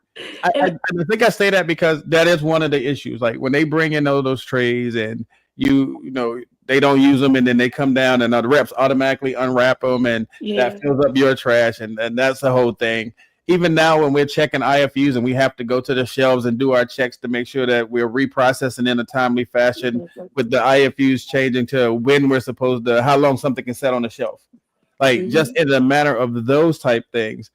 think I say that because that is one of the issues. Like when they bring in all those trays and they don't use them, and then they come down and the reps automatically unwrap them, and that fills up your trash, and that's the whole thing. Even now when we're checking IFUs and we have to go to the shelves and do our checks to make sure that we're reprocessing in a timely fashion, with the IFUs changing to when we're supposed to, how long something can set on the shelf. Like just in a matter of those type things.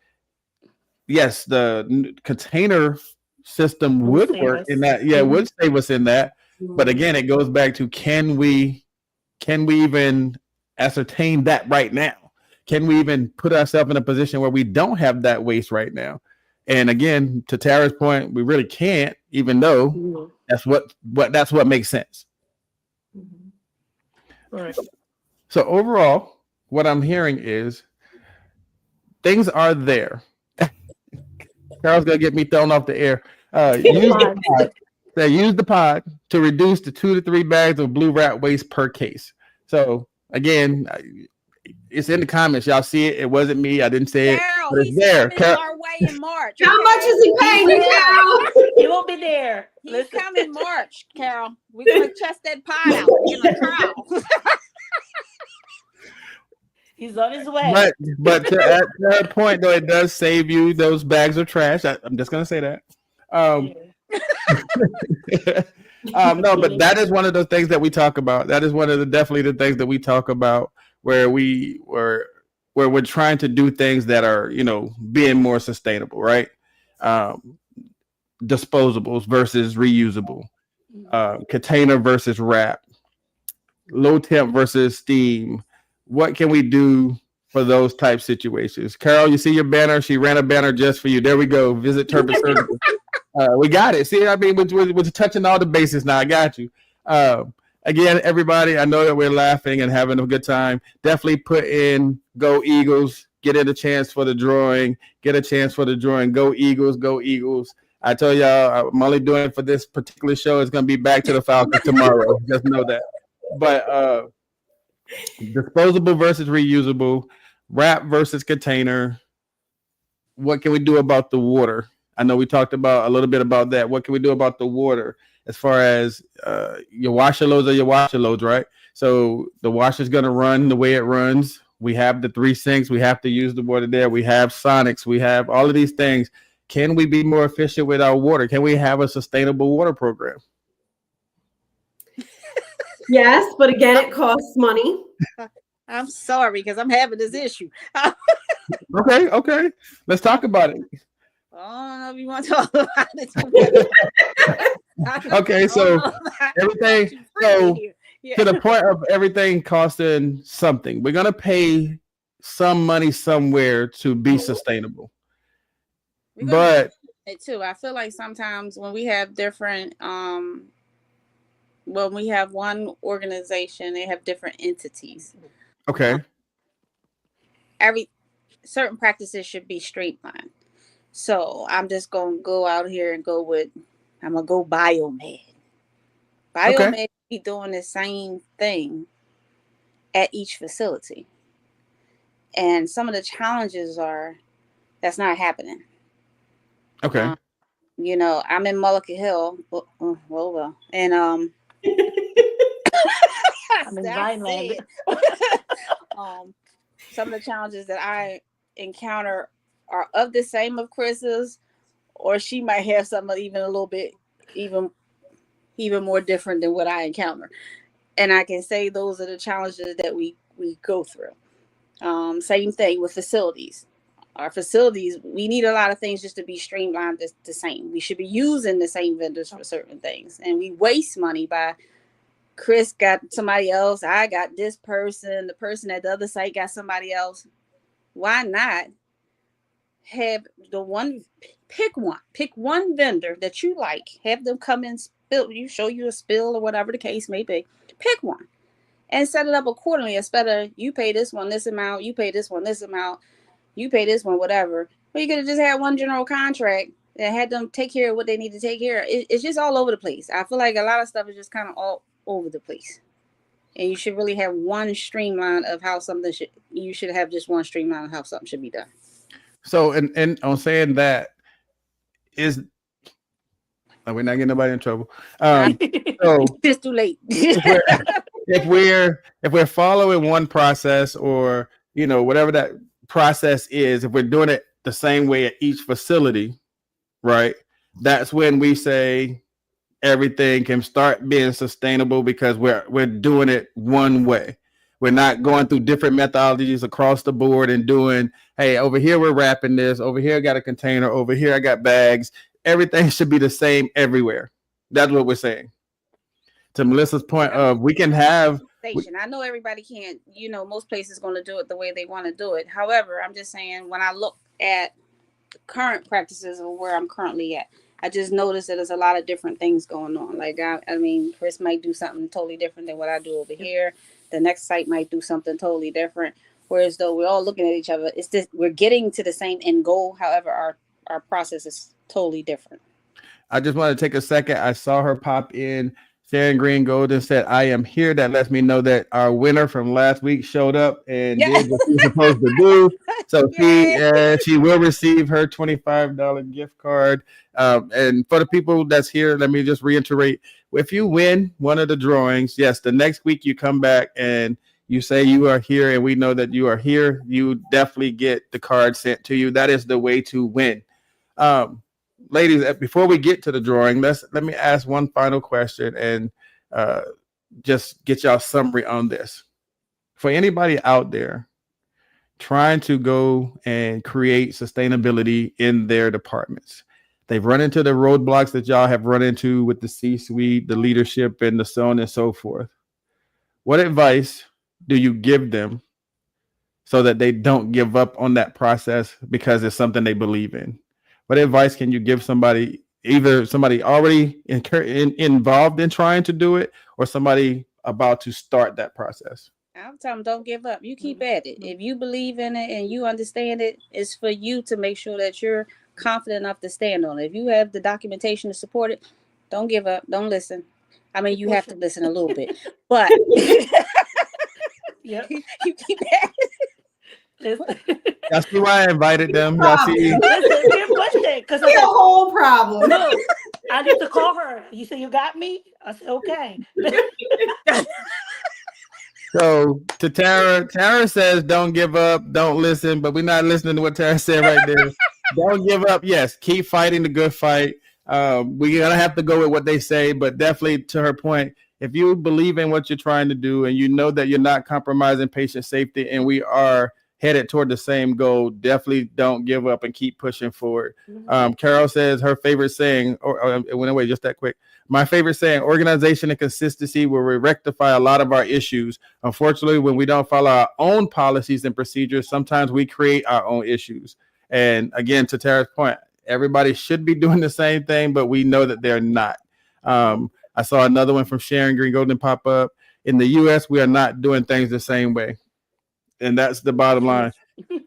Yes, the container system would work in that. Yeah, it would save us in that. But again, it goes back to can we even ascertain that right now? Can we even put ourselves in a position where we don't have that waste right now? And again, to Tarra's point, we really can't, even though that's what makes sense. Right. So overall, what I'm hearing is things are there. Carol's gonna get me thrown off the air. Use the pod to reduce the 2 to 3 bags of blue rat waste per case. So again, it's in the comments. Y'all see it. It wasn't me. I didn't say it. But it's there. Our way in March. How much is he paying you, Carol? He won't be there. He's coming March, Carol. We're gonna test that pot out in the trial. He's on his way. But at that point, though, it does save you those bags of trash. I'm just gonna say that. No, but that is one of the things that we talk about. That is one of definitely the things that we talk about, where where we're trying to do things that are, being more sustainable, right? Disposables versus reusable, container versus wrap, low temp versus steam. What can we do for those type situations? Carol, you see your banner? She ran a banner just for you. There we go. Visit Turpin Surgical. We got it. See, I mean, we're touching all the bases now. I got you. Again, everybody, I know that we're laughing and having a good time. Definitely put in Go Eagles. Get in a chance for the drawing. Get a chance for the drawing. Go Eagles. Go Eagles. I told y'all I'm only doing it for this particular show. It's going to be back to the Falcons tomorrow. Just know that. But disposable versus reusable, wrap versus container. What can we do about the water? I know we talked about a little bit about that. What can we do about the water as far as your washer loads are your washer loads, right? So the washer's going to run the way it runs. We have the 3 sinks. We have to use the water there. We have sonics. We have all of these things. Can we be more efficient with our water? Can we have a sustainable water program? Yes, but again, it costs money. I'm sorry because I'm having this issue. Okay. Let's talk about it. I don't know if you want to talk about it. Okay, so everything, to the point of everything costing something, we're going to pay some money somewhere to be sustainable. But it too, I feel like sometimes when we have different, when we have one organization, they have different entities. Okay. Certain practices should be streamlined. So I'm just gonna go out here and go with, I'm gonna go biomed. Biomed be doing the same thing at each facility, and some of the challenges are that's not happening. Okay. I'm in Mullica Hill. Well, and I'm in Vineland. Some of the challenges that I encounter are of the same of Kris's, or she might have something even a little bit even more different than what I encounter. And I can say those are the challenges that we go through. Same thing with facilities. Our facilities, we need a lot of things just to be streamlined the same. We should be using the same vendors for certain things. And we waste money by Kris got somebody else, I got this person, the person at the other site got somebody else. Why not have pick one vendor that you like, have them come and show you a spill or whatever the case may be. Pick one and set it up accordingly. It's better you pay this one this amount, you pay this one this amount, you pay this one whatever. But you could have just had one general contract and had them take care of what they need to take care of. It's just all over the place. I feel like a lot of stuff is just kind of all over the place. And you should really have one streamline of how something you should have just one streamline of how something should be done. So, and on saying that is, we're not getting nobody in trouble. So it's too late. if we're following one process, or whatever that process is, if we're doing it the same way at each facility, right? That's when we say everything can start being sustainable, because we're doing it one way. We're not going through different methodologies across the board and doing, hey, over here we're wrapping this, over here I got a container, over here I got bags. Everything should be the same everywhere. That's what we're saying. To Melissa's point of, we can have I know everybody can't, most places going to do it the way they want to do it. However, I'm just saying, when I look at the current practices of where I'm currently at, I just noticed that there's a lot of different things going on. Like, I mean, Kris might do something totally different than what I do over here. The next site might do something totally different. Whereas though we're all looking at each other, it's just, we're getting to the same end goal. However, our process is totally different. I just want to take a second. I saw her pop in. Sharon Green Golden said, I am here. That lets me know that our winner from last week showed up and did what she's supposed to do. So she will receive her $25 gift card. And for the people that's here, let me just reiterate. If you win one of the drawings, yes, the next week you come back and you say you are here and we know that you are here, you definitely get the card sent to you. That is the way to win. Ladies, before we get to the drawing, let me ask one final question and just get y'all summary on this. For anybody out there trying to go and create sustainability in their departments. They've run into the roadblocks that y'all have run into with the C-suite, the leadership, and the so on and so forth. What advice do you give them so that they don't give up on that process because it's something they believe in? What advice can you give somebody, either somebody already involved in trying to do it or somebody about to start that process? I'm telling them, don't give up. You keep at it. If you believe in it and you understand it, it's for you to make sure that you're confident enough to stand on it. If you have the documentation to support it, don't give up. Don't listen. I mean, you have to listen a little bit, but Yep. you keep at it. Y'all see why I invited them? Y'all see? Listen, keep pushing, because It's a whole problem. no, I need to call her. You say you got me? I said, okay. So to Tara says, don't give up, don't listen, but we're not listening to what Tara said right there. Don't give up. Yes, keep fighting the good fight. We're going to have to go with what they say, but definitely to her point, if you believe in what you're trying to do and you know that you're not compromising patient safety and we are headed toward the same goal, definitely don't give up and keep pushing forward. Carol says her favorite saying, it went away just that quick. My favorite saying, organization and consistency will rectify a lot of our issues. Unfortunately, when we don't follow our own policies and procedures, sometimes we create our own issues. And again, to Tara's point, everybody should be doing the same thing, but we know that they're not. I saw another one from Sharon Green Golden pop up. In the US, we are not doing things the same way. And that's the bottom line.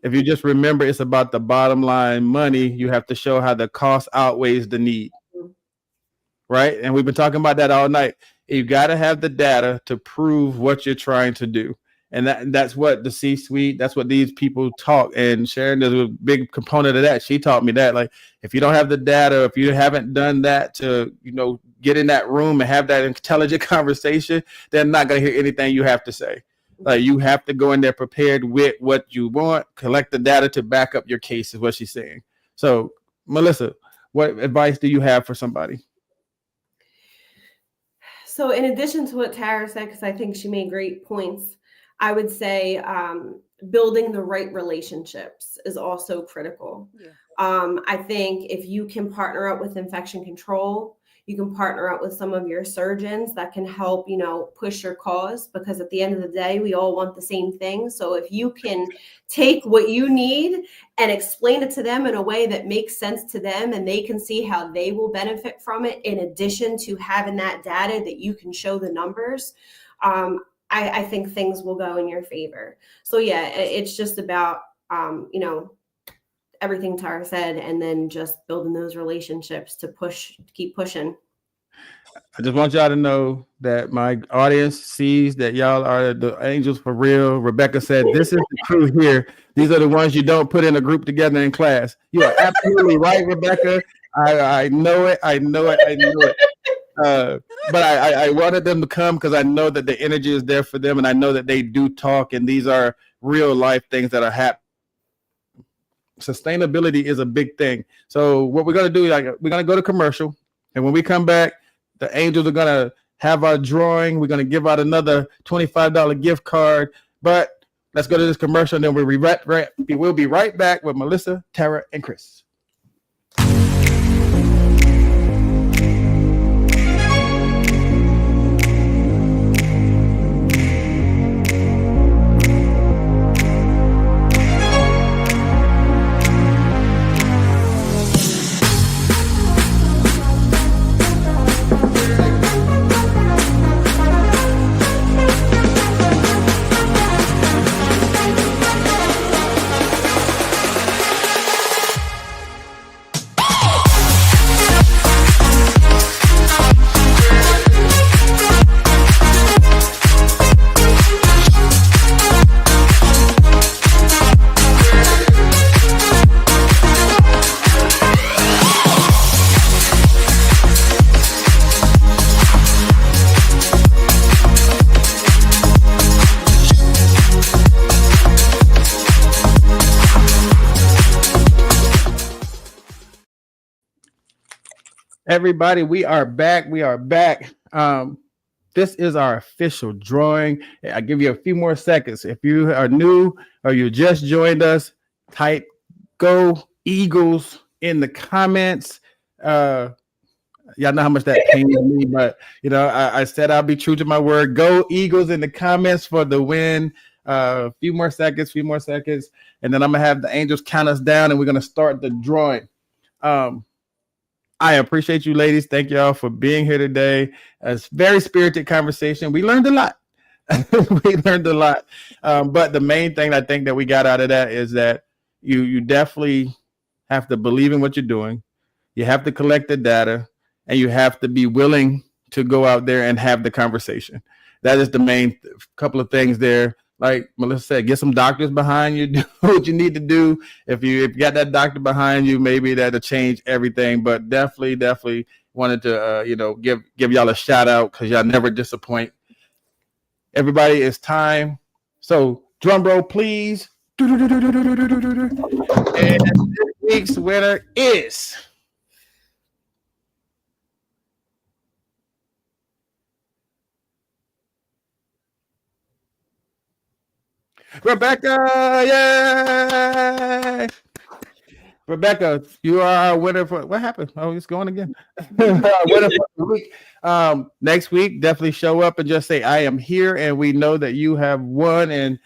If you just remember, it's about the bottom line money. You have to show how the cost outweighs the need. Right? And we've been talking about that all night. You got to have the data to prove what you're trying to do. And that's what the C-suite, that's what these people talk. And Sharon is a big component of that. She taught me that. Like, if you don't have the data, if you haven't done that to, get in that room and have that intelligent conversation, they're not going to hear anything you have to say. Like, you have to go in there prepared with what you want, collect the data to back up your case, is what she's saying. So, Melissa, what advice do you have for somebody? So in addition to what Tara said, because I think she made great points, I would say building the right relationships is also critical. Yeah. I think if you can partner up with infection control, you can partner up with some of your surgeons that can help, push your cause, because at the end of the day, we all want the same thing. So if you can take what you need and explain it to them in a way that makes sense to them and they can see how they will benefit from it, in addition to having that data that you can show the numbers, I think things will go in your favor. So yeah, it's just about, everything Tara said, and then just building those relationships to keep pushing. I just want y'all to know that my audience sees that y'all are the angels for real. Rebecca said, this is the crew here. These are the ones you don't put in a group together in class. You are absolutely right, Rebecca. I know it. But I wanted them to come because I know that the energy is there for them, and I know that they do talk, and these are real life things that are happening. Sustainability is a big thing. So what we're going to do, we're going to go to commercial, and when we come back, the angels are going to have our drawing. We're going to give out another $25 gift card, but let's go to this commercial, and then we'll be right back with Melissa, Tara, and Kris. Everybody, we are back. This is our official drawing. I give you a few more seconds. If you are new or you just joined us, type "Go Eagles" in the comments. Y'all know how much that pains me, but I said I'll be true to my word. Go Eagles in the comments for the win. Few more seconds, and then I'm gonna have the angels count us down, and we're gonna start the drawing. I appreciate you, ladies. Thank y'all for being here today. It's very spirited conversation. We learned a lot. But the main thing I think that we got out of that is that you definitely have to believe in what you're doing. You have to collect the data, and you have to be willing to go out there and have the conversation. That is the main couple of things there. Like Melissa said, get some doctors behind you, do what you need to do. If you got that doctor behind you, maybe that'll change everything. But definitely wanted to give y'all a shout out, because y'all never disappoint. Everybody, it's time. So drum roll, please. And this week's winner is Rebecca. Yay! Rebecca, you are our winner for what happened? Oh, it's going again. Winner for the week. Next week, definitely show up and just say, I am here, and we know that you have won. And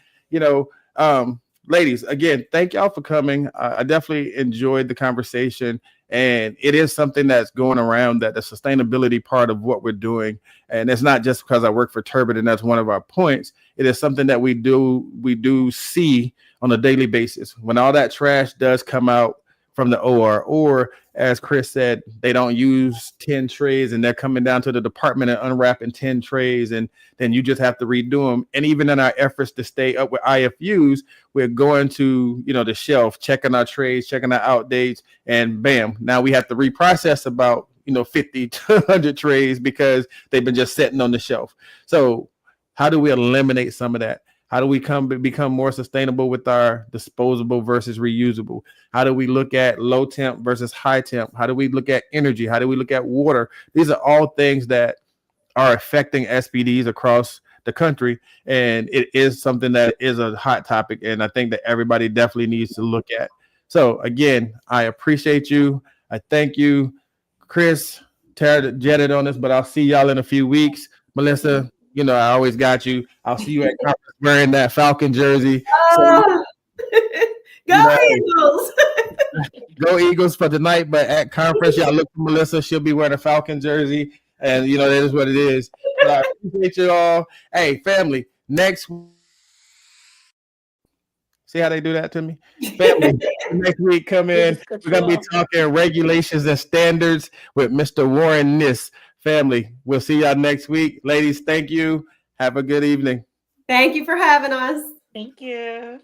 ladies, again, thank y'all for coming. I definitely enjoyed the conversation, and it is something that's going around, that the sustainability part of what we're doing. And it's not just because I work for Turbid and that's one of our points. It is something that we do see on a daily basis. When all that trash does come out from the OR, or as Kris said, they don't use 10 trays and they're coming down to the department and unwrapping 10 trays, and then you just have to redo them. And even in our efforts to stay up with IFUs, we're going to the shelf, checking our trays, checking our outdates, and bam, now we have to reprocess about 50 to 100 trays because they've been just sitting on the shelf. So how do we eliminate some of that? How do we become more sustainable with our disposable versus reusable? How do we look at low temp versus high temp? How do we look at energy? How do we look at water? These are all things that are affecting SPDs across the country, and it is something that is a hot topic, and I think that everybody definitely needs to look at. So again, I appreciate you. I thank you, Kris. Tarra jetted on this, but I'll see y'all in a few weeks. Melissa, I always got you. I'll see you at conference wearing that Falcon jersey. Go Eagles! Go Eagles for tonight, but at conference, y'all look for Melissa. She'll be wearing a Falcon jersey, and that is what it is. But I appreciate you all. Hey, family, next see how they do that to me? Family, next week come in. We're going to be talking regulations and standards with Mr. Warren Niss. Family, we'll see y'all next week. Ladies, thank you. Have a good evening. Thank you for having us. Thank you.